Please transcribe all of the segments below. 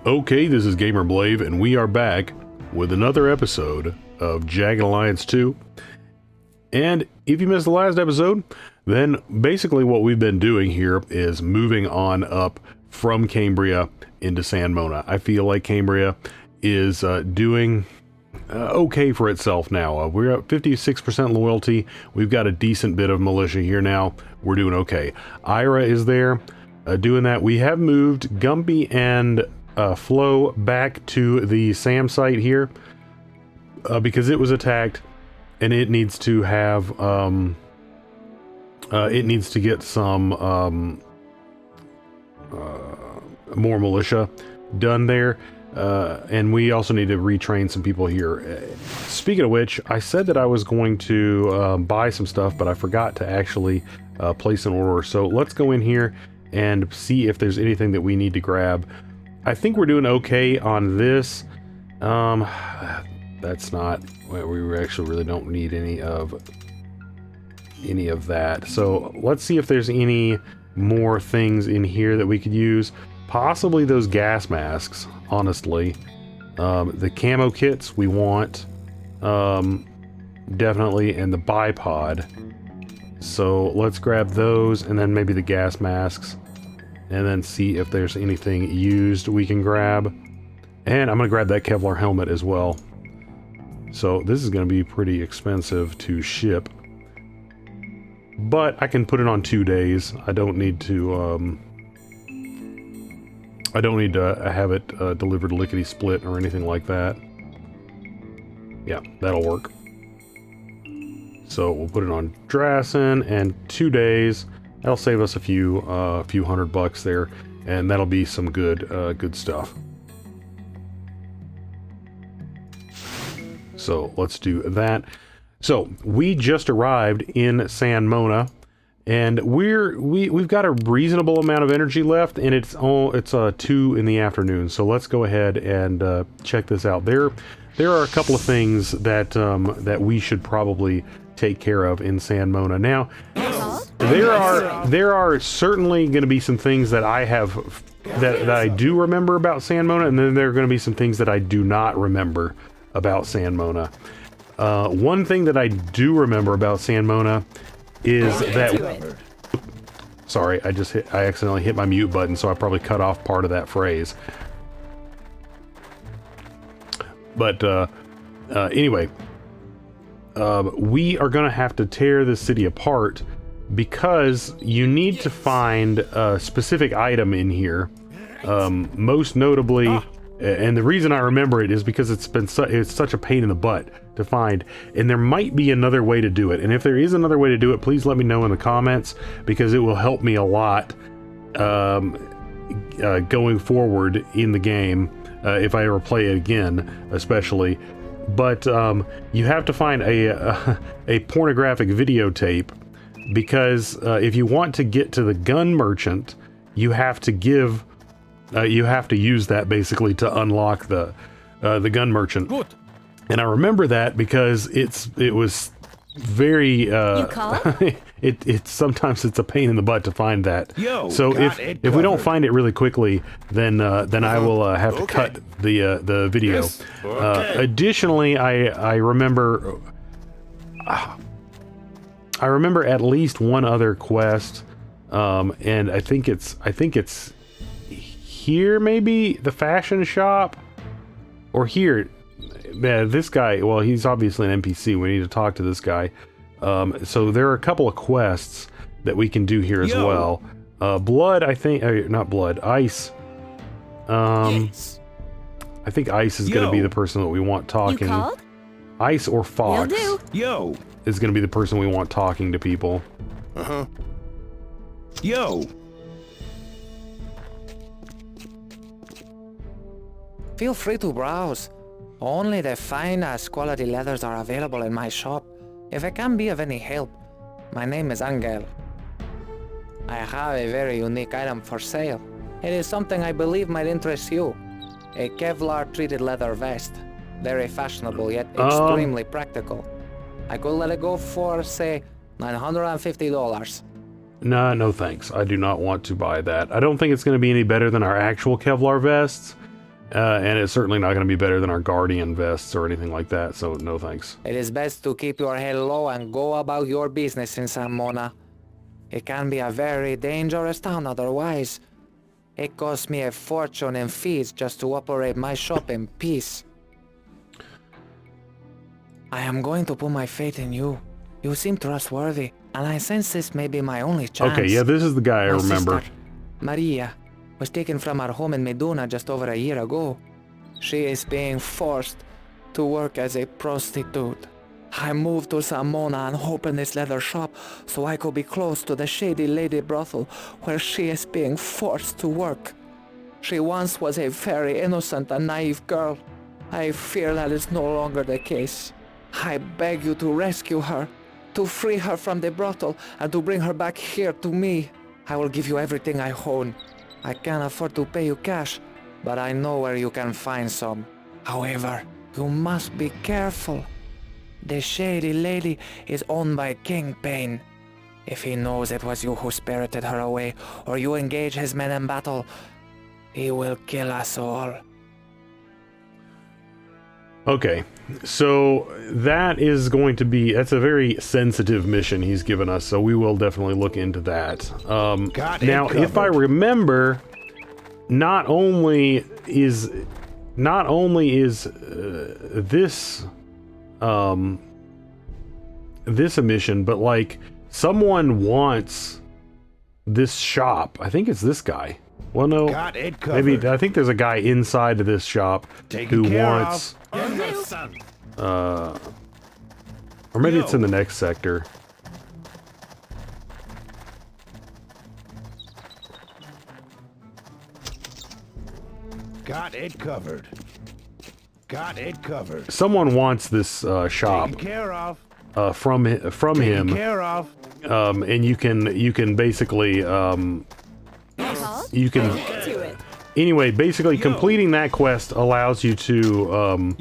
Okay, this is Gamer Blave, and we are back with another episode of Jagged Alliance 2. And if you missed the last episode, then basically what we've been doing here is moving on up from Cambria into San Mona. I feel like Cambria is doing okay for itself now. We're at 56% loyalty. We've got a decent bit of militia here now. We're doing okay. Ira is there doing that. We have moved Gumpy and Flo back to the SAM site here because it was attacked and it needs to have it needs to get some more militia done there, and we also need to retrain some people here. Speaking of which, I said that I was going to buy some stuff, but I forgot to actually place an order, so let's go in here and see if there's anything that we need to grab. I think we're doing okay on this. That's not, well, we actually really don't need any of that. So let's see if there's any more things in here that we could use. Possibly those gas masks, honestly. The camo kits we want, definitely, and the bipod. So let's grab those, and then maybe the gas masks, and then see if there's anything used we can grab. And I'm gonna grab that Kevlar helmet as well. So this is gonna be pretty expensive to ship, but I can put it on 2 days. I don't need to have it delivered lickety split or anything like that. Yeah, that'll work. So we'll put it on Drassen, and 2 days. That'll save us a few $100 there, and that'll be some good stuff. So let's do that. So we just arrived in San Mona, and we've got a reasonable amount of energy left, and it's 2 in the afternoon. So let's go ahead and check this out. There are a couple of things that that we should probably take care of in San Mona. Now, there are certainly going to be some things that I have that I do remember about San Mona, and then there are going to be some things that I do not remember about San Mona. One thing that I do remember about San Mona is that... Sorry, I accidentally hit my mute button, so I probably cut off part of that phrase. But anyway, we are going to have to tear the city apart because you need to find a specific item in here. Most notably... And the reason I remember it is because it's such a pain in the butt to find, and there might be another way to do it. And if there is another way to do it, please let me know in the comments, because it will help me a lot going forward in the game, if I ever play it again, especially. But you have to find a pornographic videotape, because if you want to get to the gun merchant, you have to give. You have to use that basically to unlock the gun merchant. Good. And I remember that because it was very you call it sometimes it's a pain in the butt to find that. Yo, so if we don't find it really quickly, then I will have to cut the video. Yes. Okay. Additionally, I remember at least one other quest, and I think it's here, maybe the fashion shop, or here. Man, this guy, well, he's obviously an NPC. We need to talk to this guy. So there are a couple of quests that we can do here as well. Blood, I think, not blood, Ice. Yes. I think Ice is going to be the person that we want talking. You called? Ice or Fox Will do. is going to be the person we want talking to people. Feel free to browse. Only the finest quality leathers are available in my shop. If I can be of any help, my name is Angel. I have a very unique item for sale. It is something I believe might interest you. A Kevlar treated leather vest. Very fashionable, yet extremely practical. I could let it go for, say, $950. No thanks. I do not want to buy that. I don't think it's going to be any better than our actual Kevlar vests. And it's certainly not going to be better than our guardian vests or anything like that, so no thanks. It is best to keep your head low and go about your business in San Mona. It can be a very dangerous town otherwise. It costs me a fortune in fees just to operate my shop in peace. I am going to put my faith in you. You seem trustworthy, and I sense this may be my only chance. Okay, yeah, this is the guy I My remember. sister, Maria, was taken from our home in Meduna just over a year ago. She is being forced to work as a prostitute. I moved to Samona and opened this leather shop so I could be close to the shady lady brothel where she is being forced to work. She once was a very innocent and naive girl. I fear that is no longer the case. I beg you to rescue her, to free her from the brothel, and to bring her back here to me. I will give you everything I own. I can't afford to pay you cash, but I know where you can find some. However, you must be careful. The shady lady is owned by Kingpin. If he knows it was you who spirited her away, or you engage his men in battle, he will kill us all. Okay, so that's a very sensitive mission he's given us, so we will definitely look into that. Now, if I remember, not only is this this a mission, but like someone wants this shop. I think it's this guy. Well, no, maybe I think there's a guy inside of this shop who wants. Or maybe it's in the next sector. Got it covered. Got it covered. Someone wants this shop Taken care of. from Taken him, care of. and you can basically you can anyway basically completing that quest allows you to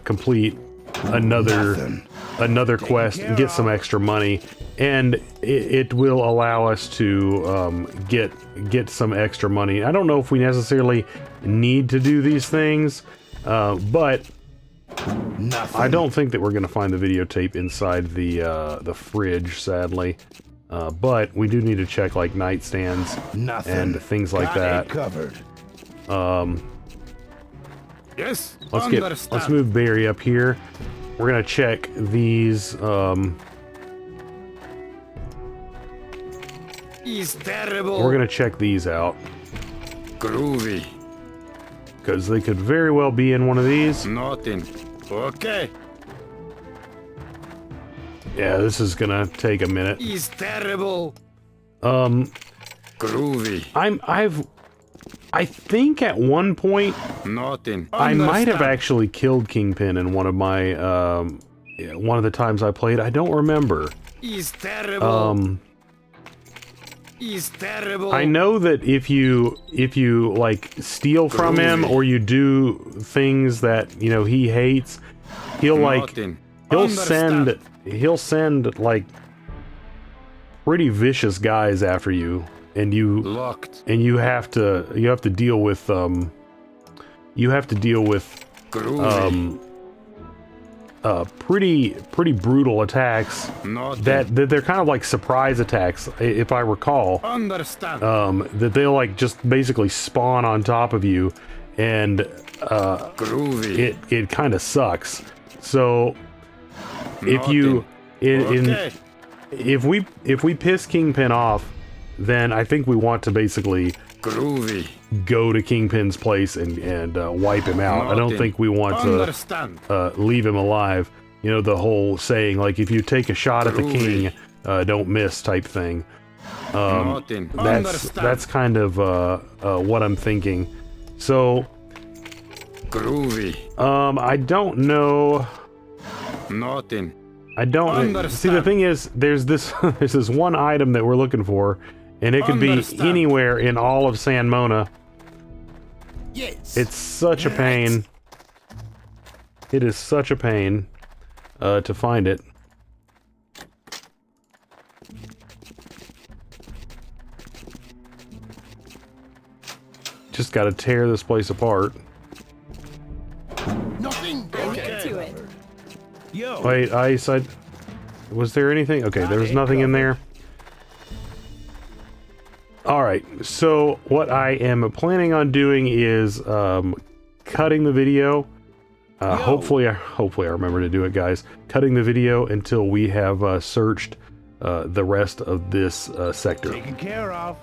complete another quest and get some extra money, and it will allow us to get some extra money. I don't know if we necessarily need to do these things, but I don't think that we're going to find the videotape inside the fridge, sadly. But we do need to check like nightstands and things like that. Covered. Yes. Let's move Barry up here. We're gonna check these. He's terrible. We're gonna check these out Groovy. because they could very well be in one of these. Nothing. Okay. Yeah, this is gonna take a minute. He's terrible. Groovy. I think at one point Nothing. I might have actually killed Kingpin in one of my one of the times I played. I don't remember. He's terrible. He's terrible. I know that if you like steal from him or you do things that he hates, he'll send like pretty vicious guys after you, and you have to deal with pretty brutal attacks that they're kind of like surprise attacks, if I recall. That they'll like just basically spawn on top of you, and it kind of sucks. So if we piss Kingpin off, then I think we want to basically go to Kingpin's place and wipe him out. I don't think we want to leave him alive. The whole saying, like, if you take a shot at the king, don't miss type thing. That's kind of what I'm thinking. So I don't know. I don't see. The thing is, there's this one item that we're looking for, and it could be anywhere in all of San Mona. Yes. It's such a pain. It is such a pain to find it. just got to tear this place apart. Nothing. To it. Yo. Wait, ice. Was there anything? Okay, there was nothing in there. All right. So what I am planning on doing is cutting the video. Hopefully I remember to do it, guys. Cutting the video until we have searched the rest of this sector. Taken care of.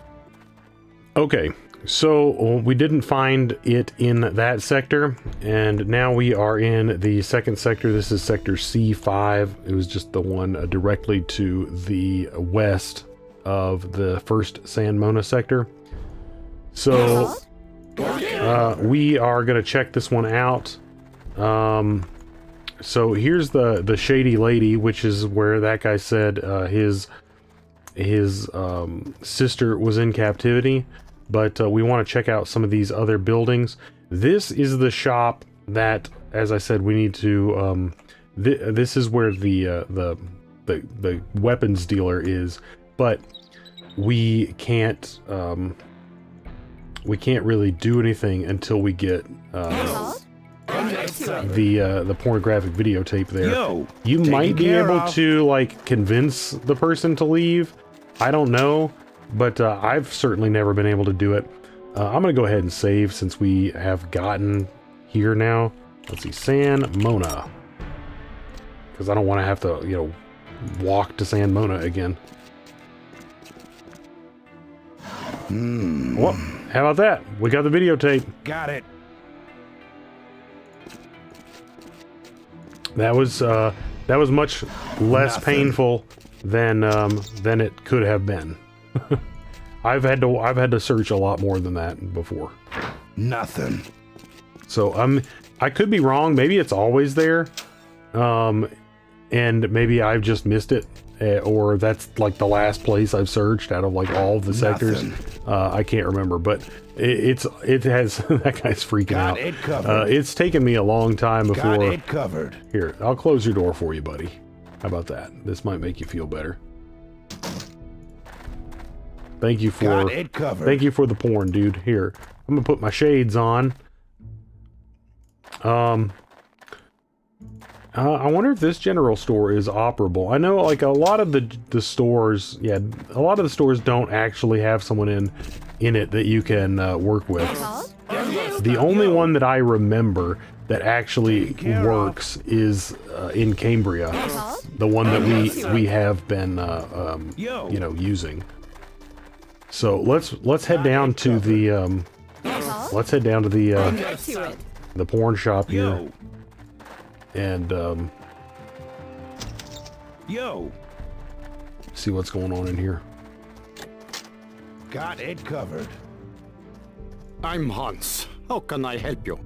Okay, so we didn't find it in that sector, and now we are in the second sector. This is sector C5. It was just the one directly to the west of the first San Mona sector. So we are going to check this one out. So here's the Shady Lady, which is where that guy said his sister was in captivity. But we want to check out some of these other buildings. This is the shop that, as I said, we need to. This is where the weapons dealer is, but we can't really do anything until we get the pornographic videotape there. Yo, you might be able to like convince the person to leave. I don't know. But I've certainly never been able to do it. I'm going to go ahead and save since we have gotten here now. Let's see, San Mona. Because I don't want to have to, you know, walk to San Mona again. Well, how about that? We got the videotape. got it. That was much less painful than it could have been. I've had to search a lot more than that before. Nothing. So I could be wrong. Maybe it's always there, and maybe I've just missed it, or that's like the last place I've searched out of like all of the sectors. I can't remember, but it has that guy's freaking out. It covered. It's taken me a long time before. Got it covered. Here, I'll close your door for you, buddy. How about that? This might make you feel better. Thank you for the porn, dude. Here, I'm gonna put my shades on. I wonder if this general store is operable. I know, like a lot of the stores, a lot of the stores don't actually have someone in it that you can work with. The only one that I remember that actually works is in Cambria, the one that we have been you know, using. So let's head down to the the porn shop here, and see what's going on in here. Got it covered. I'm Hans. How can I help you?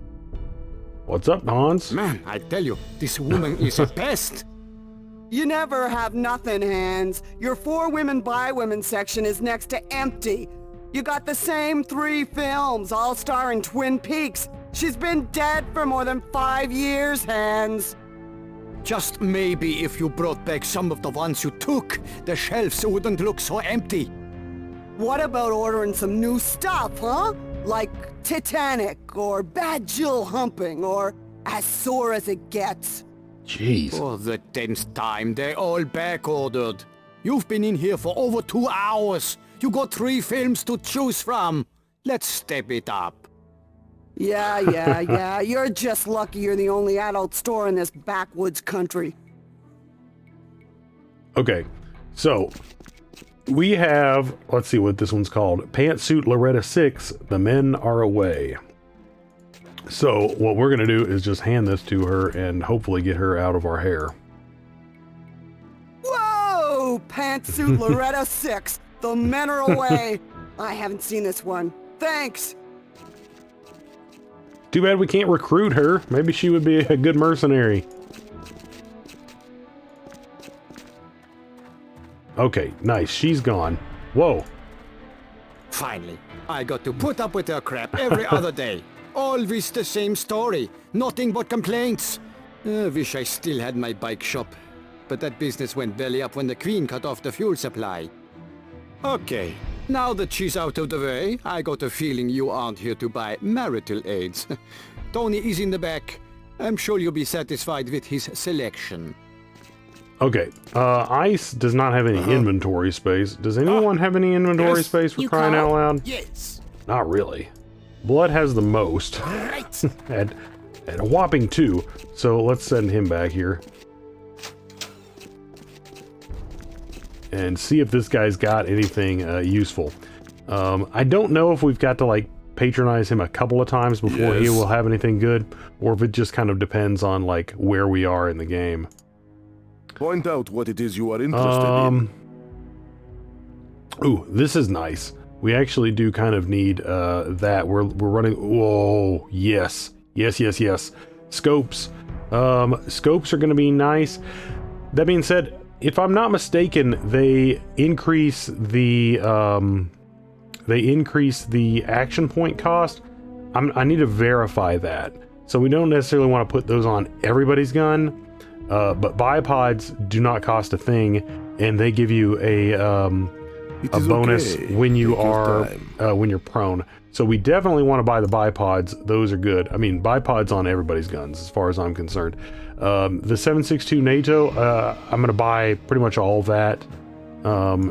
What's up, Hans? Man, I tell you, this woman is a pest. You never have nothing, Hans. Your for women by women section is next to empty. You got the same 3 films, all starring Twin Peaks. She's been dead for more than 5 years, Hans. Just maybe if you brought back some of the ones you took, the shelves wouldn't look so empty. What about ordering some new stuff, huh? Like Titanic, or Bad Jill Humping, or As Sore as It Gets. Jeez. For the 10th time, they all back-ordered. You've been in here for over 2 hours. You got 3 films to choose from. Let's step it up. Yeah. You're just lucky you're the only adult store in this backwoods country. Okay, so we have, let's see what this one's called. Pantsuit Loretta 6, The Men Are Away. So what we're going to do is just hand this to her and hopefully get her out of our hair. Whoa! Pantsuit Loretta 6, The Men Are Away. I haven't seen this one. Thanks. Too bad we can't recruit her. Maybe she would be a good mercenary. Okay, nice. She's gone. Whoa. Finally, I got to put up with her crap every other day. Always the same story. Nothing but complaints. Wish I still had my bike shop. But that business went belly up when the Queen cut off the fuel supply. Okay, Now that she's out of the way, I got a feeling you aren't here to buy marital aids. Tony is in the back. I'm sure you'll be satisfied with his selection. Okay, Ice does not have any inventory space. Does anyone have any inventory space for crying out loud? Yes. Not really. Blood has the most. Right. at a whopping 2. So let's send him back here. And see if this guy's got anything useful. I don't know if we've got to like patronize him a couple of times before he will have anything good, or if it just kind of depends on like where we are in the game. Point out what it is you are interested in. Ooh, this is nice. We actually do kind of need that. We're running. Whoa, yes. Scopes. Scopes are going to be nice. That being said, if I'm not mistaken, they increase the action point cost. I need to verify that. So we don't necessarily want to put those on everybody's gun, but bipods do not cost a thing, and they give you a bonus okay. when you Take your are time. when you're prone. So we definitely want to buy the bipods. Those are good. I mean, bipods on everybody's guns, as far as I'm concerned. The 7.62 NATO, I'm going to buy pretty much all of that.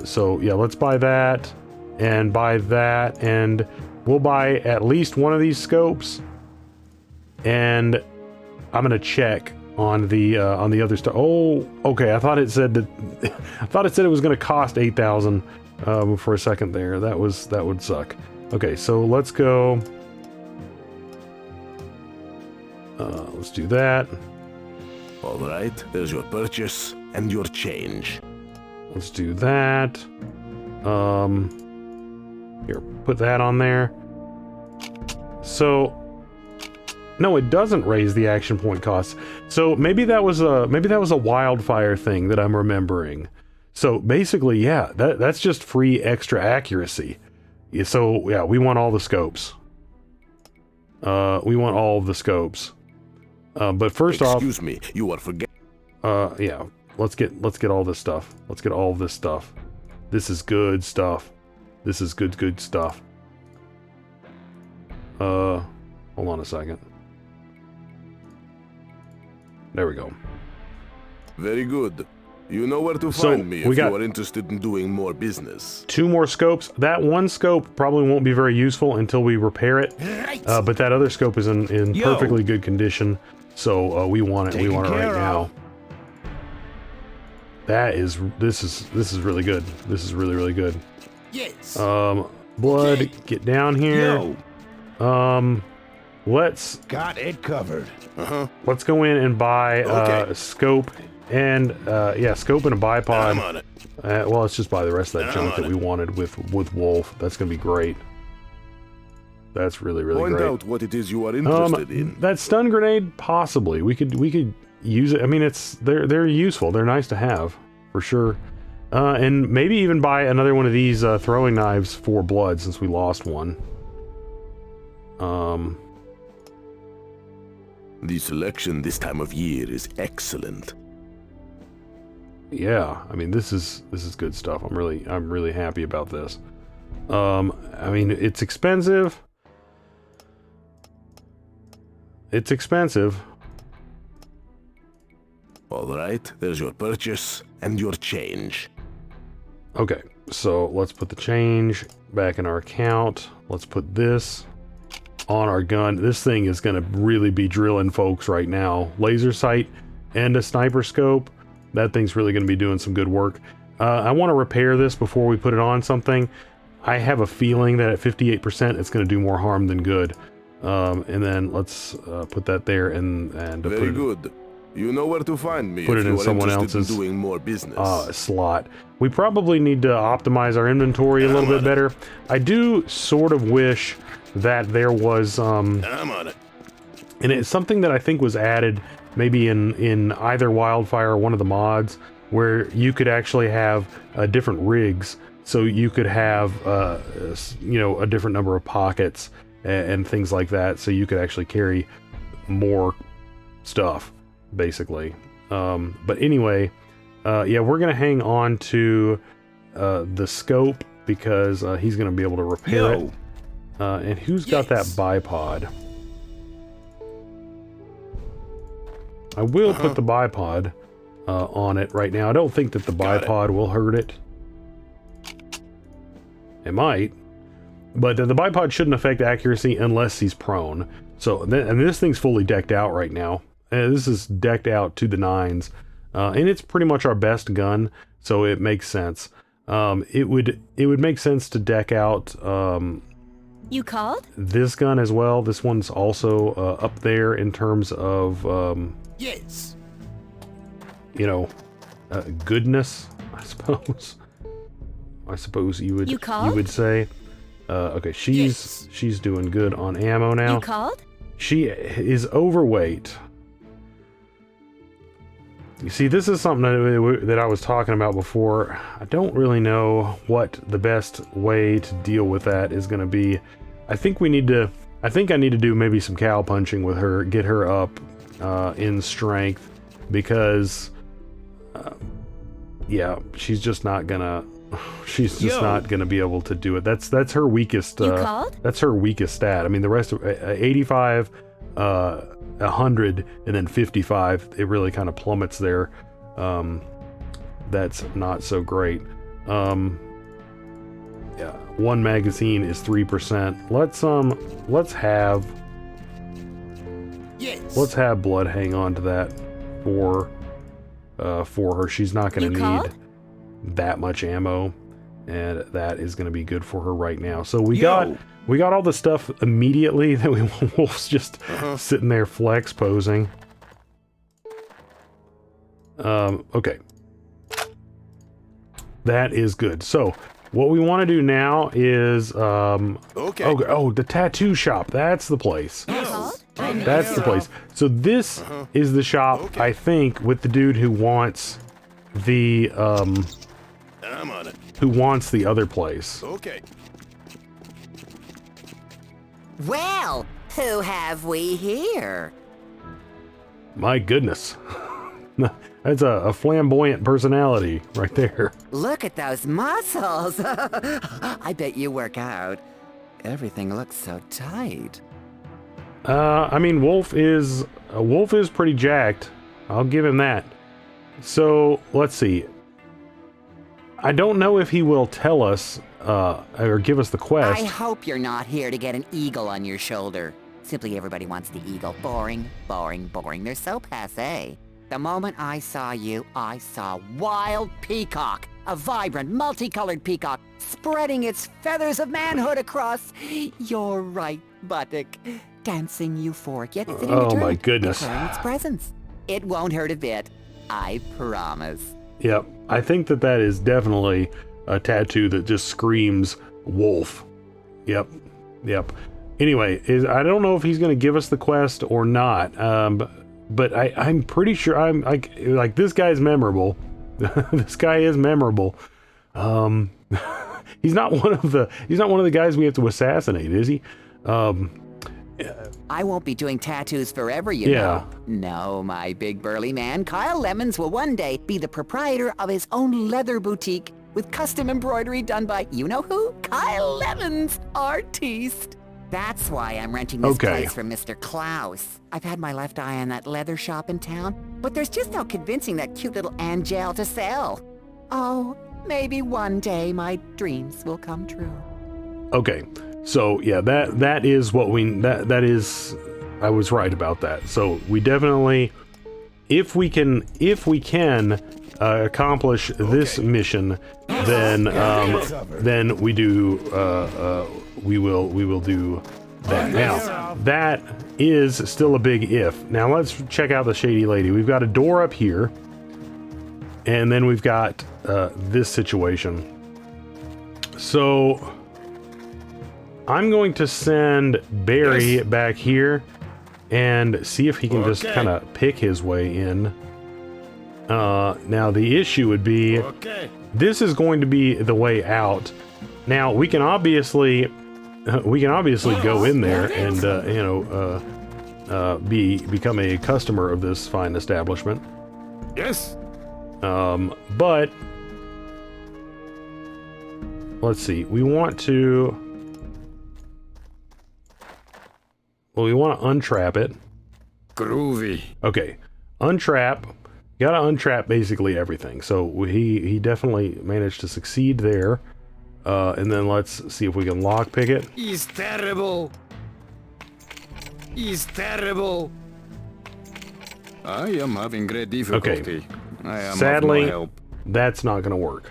So yeah, let's buy that, and we'll buy at least one of these scopes. And I'm going to check on the other stuff. Oh, okay. I thought it said that. I thought it said it was going to cost 8,000 for a second there. That would suck. Okay, so let's go. Let's do that. All right, there's your purchase and your change. Let's do that. Here, put that on there. So, no, it doesn't raise the action point cost. So maybe that was a wildfire thing that I'm remembering. So basically, yeah, that's just free extra accuracy. Yeah, so yeah, we want all the scopes. We want all of the scopes. But first off, Excuse me, you are forgetting. yeah, let's get all this stuff. Let's get all of this stuff. This is good stuff. This is good stuff. Hold on a second. There we go. Very good. You know where to So, find me we if got- you are interested in doing more business. 2 more scopes. That one scope probably won't be very useful until we repair it. Right. But that other scope is in Yo. perfectly good condition. So we want it. We Taken want it right care now. of. This is really good. This is really good. Yes. Blood, Okay. get down here. Yo. Let's Got it covered. let's go in and buy Okay. a scope and scope and a bipod. I'm on it. Well, let's just buy the rest of that I'm junk on that we wanted with Wolf. That's gonna be great. That's really Point great. out what it is you are interested in. That stun grenade, possibly we could use it. I mean, they're useful. They're nice to have for sure. And maybe even buy another one of these throwing knives for blood, since we lost one. The selection this time of year is excellent. Yeah, I mean, this is good stuff. I'm really happy about this. I mean, it's expensive. It's expensive. All right, there's your purchase and your change. Okay, so let's put the change back in our account. Let's put this on our gun. This thing is going to really be drilling folks right now. Laser sight and a sniper scope. That thing's really going to be doing some good work. I want to repair this before we put it on something. I have a feeling that at 58% it's going to do more harm than good. And then let's put that there and put Very it, good. You know where to find me put if it in you are someone interested else's, in doing more business. slot. We probably need to optimize our inventory a little bit better. I do sort of wish that there was I'm on it. and it's something that I think was added maybe in either Wildfire or one of the mods, where you could actually have different rigs. So you could have a different number of pockets and things like that, so you could actually carry more stuff, basically. But anyway, yeah, we're gonna hang on to the scope because he's going to be able to repair Yo. it. And who's got that bipod? I will put the bipod on it right now. I don't think that the bipod will hurt it. It might. But the bipod shouldn't affect accuracy unless he's prone. So, and this thing's fully decked out right now. This is decked out to the nines. And it's pretty much our best gun, so it makes sense. It would make sense to deck out You called? this gun as well. This one's also up there in terms of Yes. you know, goodness, I suppose. I suppose you You called? would say. Okay, she's doing good on ammo now. You called? She is overweight. You see, this is something that I was talking about before. I don't really know what the best way to deal with that is going to be. I think I need to do maybe some cow punching with her, get her up in strength, because yeah, she's just not gonna be able to do it. That's her weakest. You called? That's her weakest stat. I mean, the rest of 85, 100, and then 55. It really kind of plummets there. That's not so great. Yeah, one magazine is 3%. Let's have Blood hang on to that for her. She's not going You to called? need that much ammo, and that is going to be good for her right now. So we got all the stuff immediately that we Wolf's just sitting there flex posing. Okay. That is good. So what we want to do now is the tattoo shop. That's the place. That's the place. So this is the shop, I think, with the dude who wants the I'm on it. who wants the other place. Okay. Well, who have we here? My goodness. That's a flamboyant personality right there. Look at those muscles. I bet you work out. Everything looks so tight. I mean, Wolf is pretty jacked. I'll give him that. So let's see. I don't know if he will tell us or give us the quest. I hope you're not here to get an eagle on your shoulder. Simply everybody wants the eagle. Boring, boring, boring. They're so passé. The moment I saw you, I saw wild peacock. A vibrant, multicolored peacock spreading its feathers of manhood across your right buttock. Dancing euphoric, yet sitting Oh eternal, my goodness. declaring its presence. It won't hurt a bit. I promise. Yep, I think that is definitely a tattoo that just screams wolf. Yep. Anyway, I don't know if he's going to give us the quest or not, but I'm pretty sure I'm like this guy's memorable. This guy is memorable. He's not one of the guys we have to assassinate, is he? I won't be doing tattoos forever, you know. No, my big burly man, Kyle Lemons will one day be the proprietor of his own leather boutique with custom embroidery done by, you know who? Kyle Lemons, artiste. That's why I'm renting this place from Mr. Klaus. I've had my left eye on that leather shop in town, but there's just no convincing that cute little Angel to sell. Oh, maybe one day my dreams will come true. Okay. So yeah, that is what that is. I was right about that. So we definitely, if we can accomplish this mission, then we do we will do that. Now that is still a big if. Now let's check out the Shady Lady. We've got a door up here, and then we've got this situation. So I'm going to send Barry back here and see if he can just kind of pick his way in. Now the issue would be, this is going to be the way out. Now we can obviously go in there and become a customer of this fine establishment. Yes. But let's see. We want to... Well, we want to untrap it. Groovy. Okay. Untrap. Gotta untrap basically everything. So he definitely managed to succeed there. And then let's see if we can lockpick it. He's terrible. He's terrible. I am having great difficulty. Okay. I am Sadly, of no help. that's not gonna work.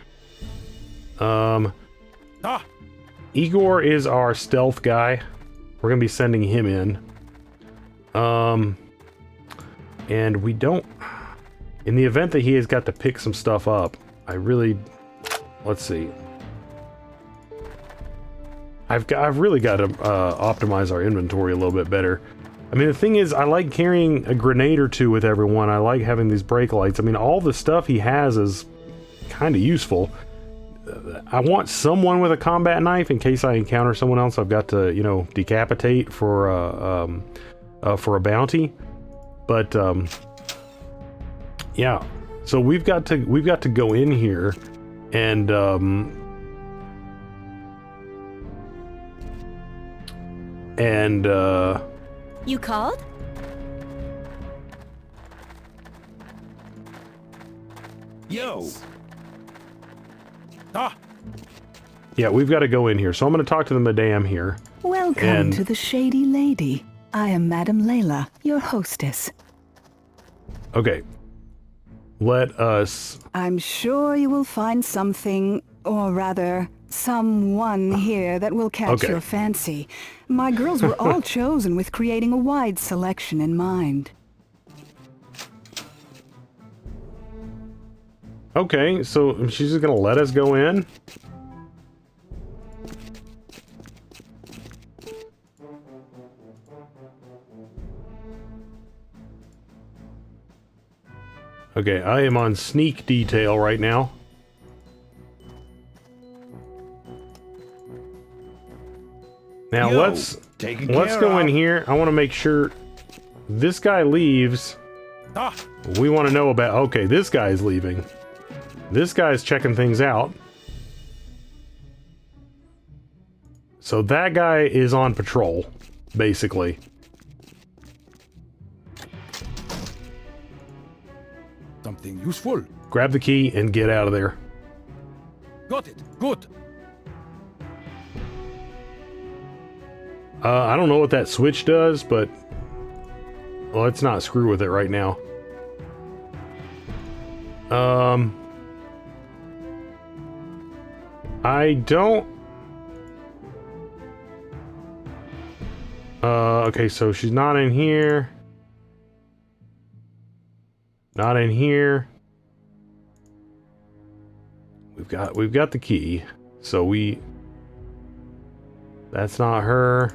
Igor is our stealth guy. We're gonna be sending him in. And we don't... In the event that he has got to pick some stuff up, I really... Let's see. I've really got to optimize our inventory a little bit better. I mean, the thing is, I like carrying a grenade or two with everyone. I like having these brake lights. I mean, all the stuff he has is kind of useful. I want someone with a combat knife in case I encounter someone else I've got to, you know, decapitate for a bounty. But yeah, so we've got to go in here and You called? Yo! yeah, we've got to go in here. So I'm going to talk to the madame here. Welcome to the Shady Lady. I am Madame Layla, your hostess. Okay. Let us... I'm sure you will find something, or rather, someone here that will catch Okay. your fancy. My girls were all chosen with creating a wide selection in mind. Okay, so she's just going to let us go in? Okay, I am on sneak detail right now. Now Yo, let's taken go care in of. here. I want to make sure this guy leaves. We want to know about... Okay, this guy's leaving. This guy's checking things out. So that guy is on patrol, basically. Something useful. Grab the key and get out of there. Got it. Good. I don't know what that switch does, but let's not screw with it right now. I don't... okay, so she's not in here. Not in here. We've got the key. So we... That's not her.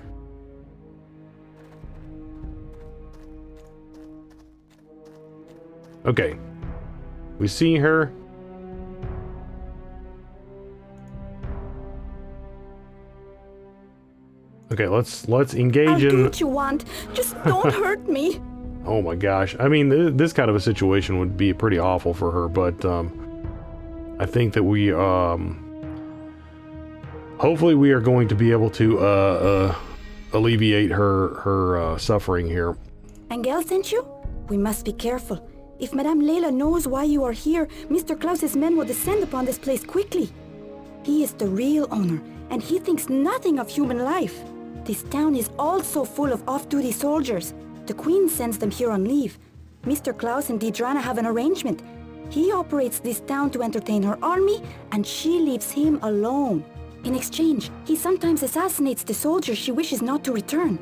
Okay. We see her. Okay, let's engage I'll do in... what you want. Just don't hurt me. Oh my gosh. I mean, this kind of a situation would be pretty awful for her, but I think that we hopefully we are going to be able to alleviate her suffering here. Angel sent you? We must be careful. If Madame Layla knows why you are here, Mr. Klaus's men will descend upon this place quickly. He is the real owner, and he thinks nothing of human life. This town is also full of off-duty soldiers. The Queen sends them here on leave. Mr. Klaus and Dedrana have an arrangement. He operates this town to entertain her army, and she leaves him alone. In exchange, he sometimes assassinates the soldiers she wishes not to return.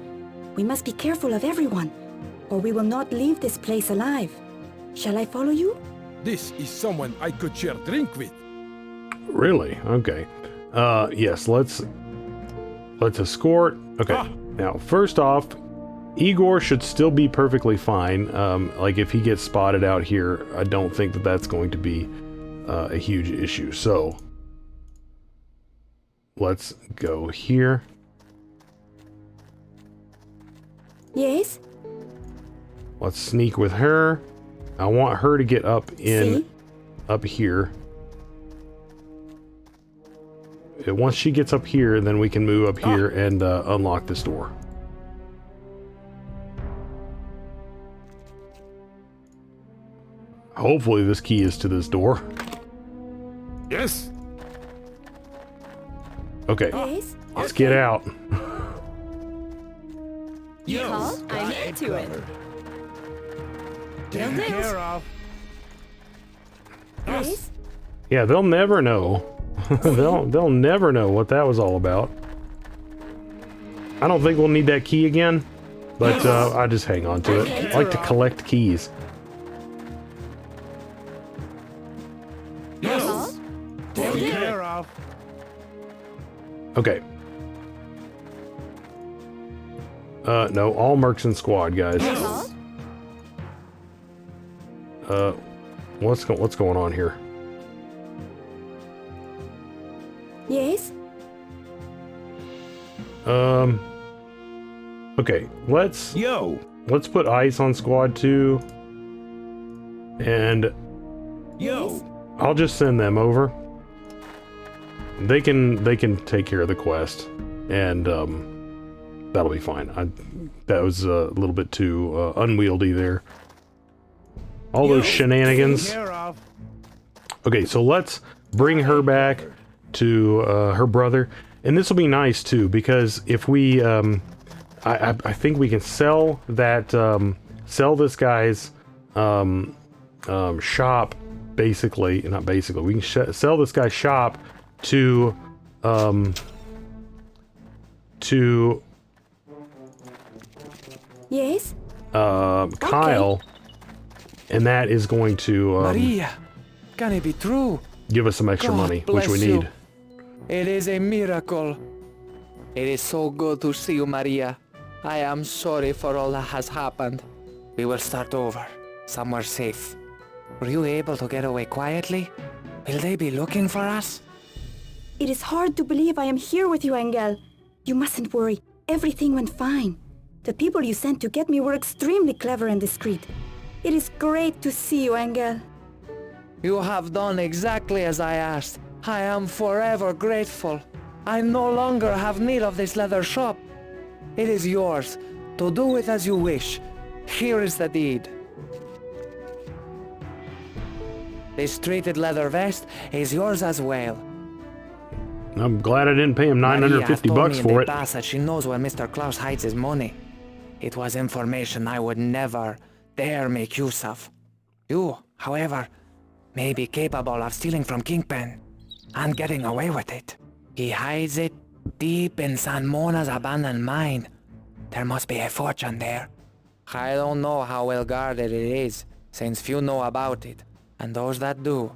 We must be careful of everyone, or we will not leave this place alive. Shall I follow you? This is someone I could share drink with. Really? Okay. Yes, let's escort. Okay. Now, first off, Igor should still be perfectly fine. Like if he gets spotted out here, I don't think that that's going to be a huge issue. So let's go here. Yes? Let's sneak with her. I want her to get up See? up here. once she gets up here, then we can move up here and unlock this door. Hopefully this key is to this door. Yes. Okay, Yes? let's get out. Yes. I'm into it. Taken care of. Yes? Yeah, they'll never know. they'll never know what that was all about. I don't think we'll need that key again, but I just hang on to it. I like to collect keys. Yes. Taken care of. Okay. No, all mercs and squad, guys. What's going on here? Yes? Okay, let's put ice on squad 2. And I'll just send them over. They can take care of the quest, and that'll be fine. That was a little bit too unwieldy there. All those shenanigans. Okay, so let's bring her back to her brother, and this will be nice too, because if we, I think we can sell that, sell this guy's shop. Basically, not basically, we can sell this guy's shop to Yes? Kyle, and that is going to Maria, can it be true? give us some extra God money, which we bless you. need. It is a miracle. It is so good to see you, Maria. I am sorry for all that has happened. We will start over, somewhere safe. Were you able to get away quietly? Will they be looking for us? It is hard to believe I am here with you, Engel. You mustn't worry. Everything went fine. The people you sent to get me were extremely clever and discreet. It is great to see you, Engel. You have done exactly as I asked. I am forever grateful. I no longer have need of this leather shop. It is yours, to do with as you wish. Here is the deed. This treated leather vest is yours as well. I'm glad I didn't pay him Maria 950 told bucks me in for the it. past that she knows where Mr. Klaus hides his money. It was information I would never dare make use of. You, however, may be capable of stealing from Kingpin and getting away with it. He hides it deep in San Mona's abandoned mine. There must be a fortune there. I don't know how well guarded it is, since few know about it, and those that do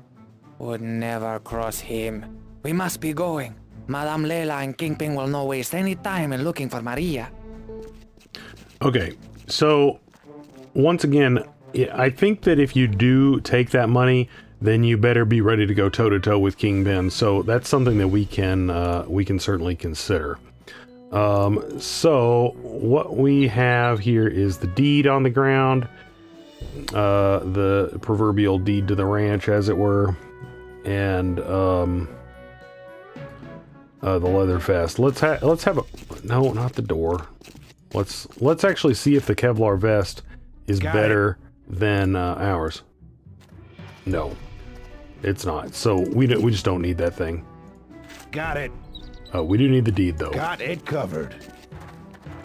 would never cross him. We must be going. Madame Leila and Kingpin will not waste any time in looking for Maria. Okay, so once again, I think that if you do take that money, then you better be ready to go toe-to-toe with King Ben. So that's something that we can certainly consider. So what we have here is the deed on the ground, the proverbial deed to the ranch, as it were, and the leather vest. Let's have a no, not the door. Let's actually see if the Kevlar vest is better than ours. No, it's not. So we just don't need that thing. Got it. We do need the deed though. Got it covered.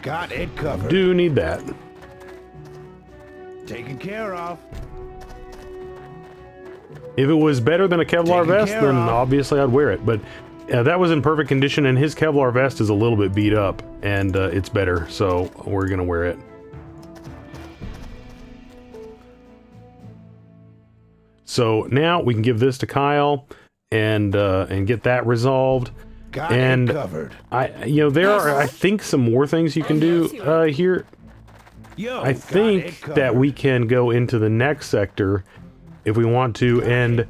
Got it covered. Do need that. Taken care of. If it was better than a Kevlar Taken vest, care then of. obviously I'd wear it. But that was in perfect condition, and his Kevlar vest is a little bit beat up, and it's better, so we're gonna wear it. So now we can give this to Kyle and get that resolved. Got and it covered. there are, I think, some more things you can do here. Yo, I think that we can go into the next sector if we want to, and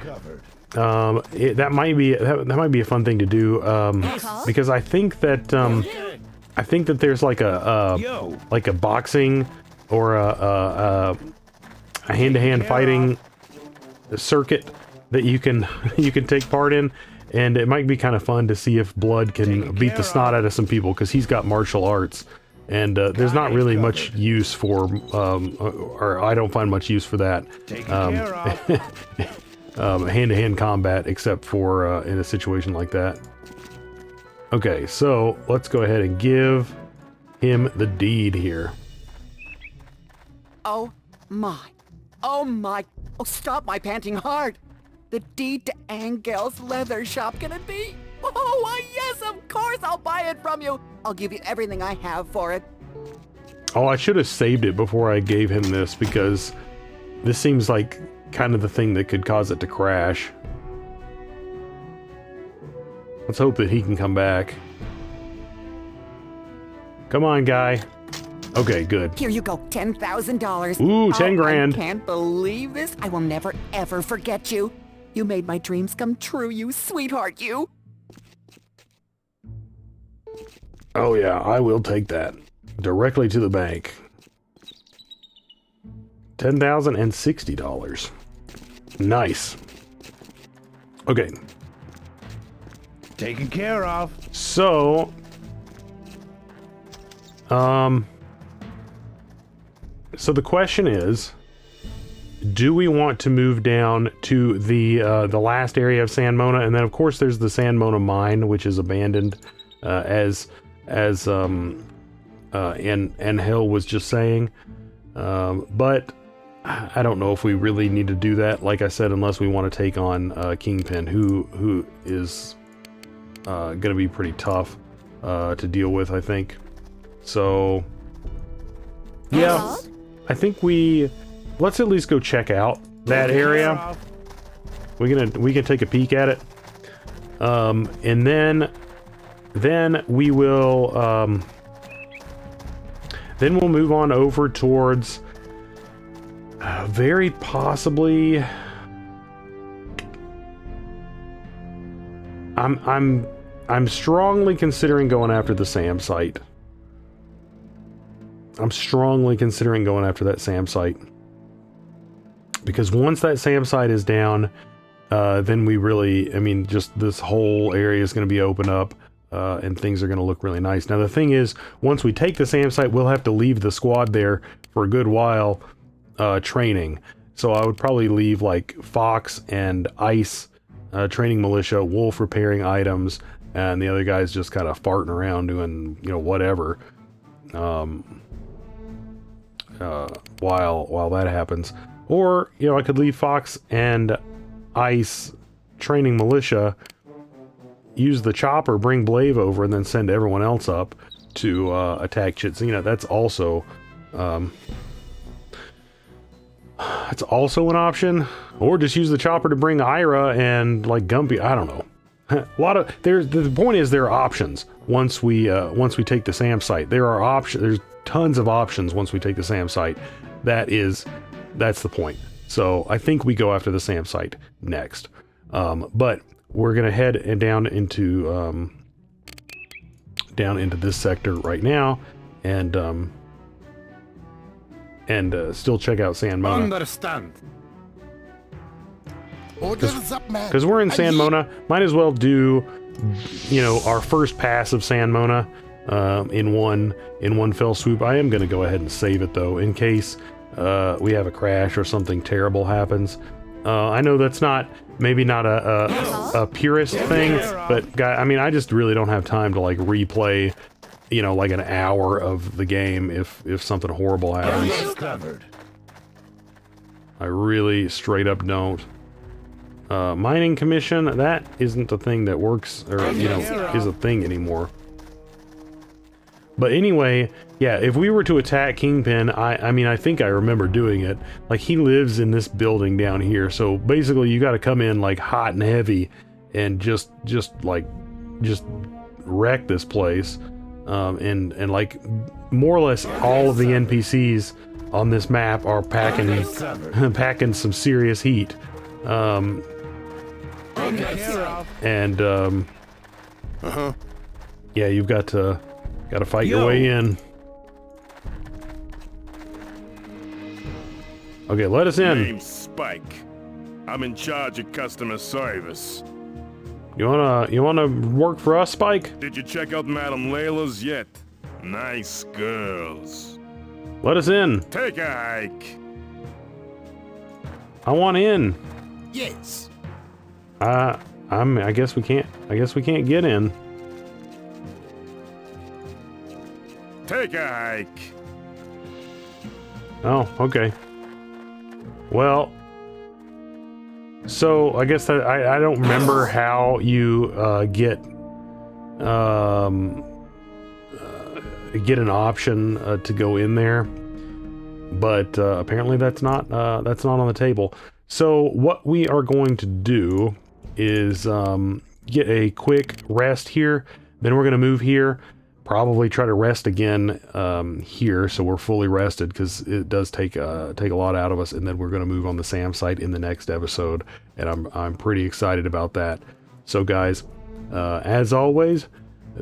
that might be a fun thing to do, because I think that there's like a boxing or a hand-to-hand fighting circuit that you can take part in, and it might be kind of fun to see if Blood can beat the snot out of some people, because he's got martial arts, and there's not really much use for, or I don't find much use for that, hand-to-hand combat, except for in a situation like that. Okay, so let's go ahead and give him the deed here. Oh my. Oh my. Oh, stop my panting heart. The deed to Angel's leather shop, can it be? Oh, why, yes, of course I'll buy it from you. I'll give you everything I have for it. Oh, I should have saved it before I gave him this, because this seems like kind of the thing that could cause it to crash. Let's hope that he can come back. Come on, guy. Okay, good. Here you go, $10,000. Ooh, 10 grand. I can't believe this. I will never, ever forget you. You made my dreams come true, you sweetheart, you. Oh yeah, I will take that. Directly to the bank. $10,060. Nice. Okay. Taken care of. So, so the question is, do we want to move down to the last area of San Mona, and then of course there's the San Mona mine, which is abandoned, as Angel was just saying, but I don't know if we really need to do that, like I said, unless we want to take on Kingpin, who is going to be pretty tough to deal with, I think. So yeah, I think let's at least go check out that area. We can take a peek at it, and then we will then we'll move on over towards very possibly I'm strongly considering going after the SAM site. I'm strongly considering going after that SAM site, because once that SAM site is down, then we really, I mean, just this whole area is going to be open up, and things are going to look really nice. Now the thing is, once we take the SAM site, we'll have to leave the squad there for a good while, training. So I would probably leave like Fox and Ice training militia, Wolf repairing items, and the other guys just kind of farting around doing, you know, whatever. While that happens, or you know, I could leave Fox and Ice training militia, use the chopper, bring Blave over, and then send everyone else up to attack shit. So, you know, that's also an option. Or just use the chopper to bring Ira and like Gumpy. I don't know. A lot of the point is there are options once we take the SAM site. There are options. There's tons of options once we take the SAM site. That's the point. So I think we go after the SAM site next. But we're gonna head down into this sector right now, and still check out San Mona. Understand. Because we're in San Mona, might as well do, you know, our first pass of San Mona in one fell swoop. I am going to go ahead and save it though, in case we have a crash or something terrible happens. I know that's maybe not a purist thing, but I mean, I just really don't have time to like replay, you know, like an hour of the game if something horrible happens. I really straight up don't. Mining commission, that isn't a thing that works, or, you know, is a thing anymore. But anyway, yeah, if we were to attack Kingpin, I mean, I think I remember doing it. Like, he lives in this building down here, so basically you gotta come in, like, hot and heavy, and just wreck this place. And like, more or less all of the NPCs on this map are packing some serious heat. Yeah, you've got to fight your way in. Okay, let us in. Name's Spike. I'm in charge of customer service. You wanna work for us, Spike? Did you check out Madame Layla's yet? Nice girls. Let us in. Take a hike. I want in. Yes. I guess we can't. I guess we can't get in. Take a hike. Oh, okay. Well, so I guess that I don't remember how you get an option to go in there, but apparently that's not on the table. So what we are going to do is get a quick rest here. Then we're going to move here. Probably try to rest again here, so we're fully rested, because it does take a lot out of us. And then we're going to move on the SAM site in the next episode, and I'm pretty excited about that. So guys, as always,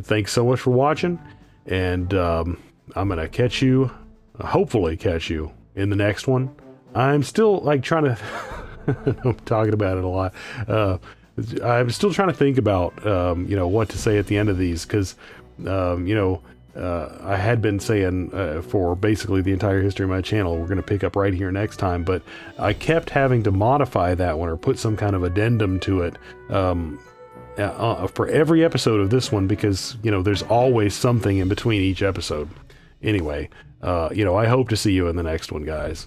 thanks so much for watching, and I'm gonna catch you, hopefully catch you in the next one. I'm still like trying to I'm talking about it a lot. I'm still trying to think about what to say at the end of these, because I had been saying for basically the entire history of my channel, we're going to pick up right here next time, but I kept having to modify that one or put some kind of addendum to it for every episode of this one, because there's always something in between each episode. Anyway, I hope to see you in the next one, guys.